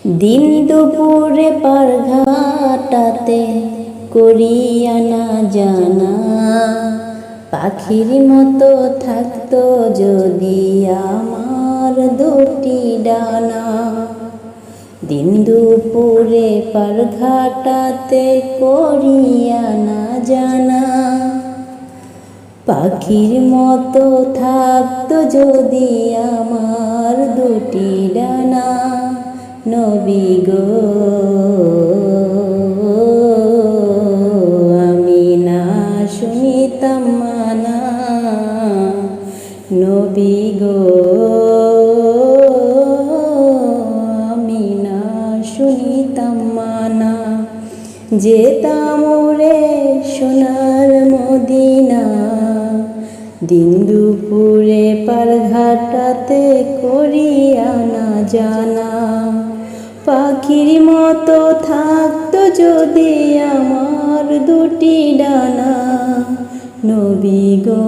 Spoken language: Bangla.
দিন দুপুরে পারঘাটাতে করিয়া না জানা, পাখির মতো থাকতো যদি আমার দুটি ডানা। দিন দুপুরে পারঘাটাতে করিয়া না জানা, পাখির মতো থাকতো যদি আমার দুটি ডানা। নবী গো আমি না শুনিতাম মানা, নবী গো আমি না শুনিতাম মানা। যেতাম রে সোনার মদিনা, দিন দুপুরে পারঘাটাতে করিয়া না জানা, পাখির মতো থাকতো যদি আমার দুটি ডানা। নবী গো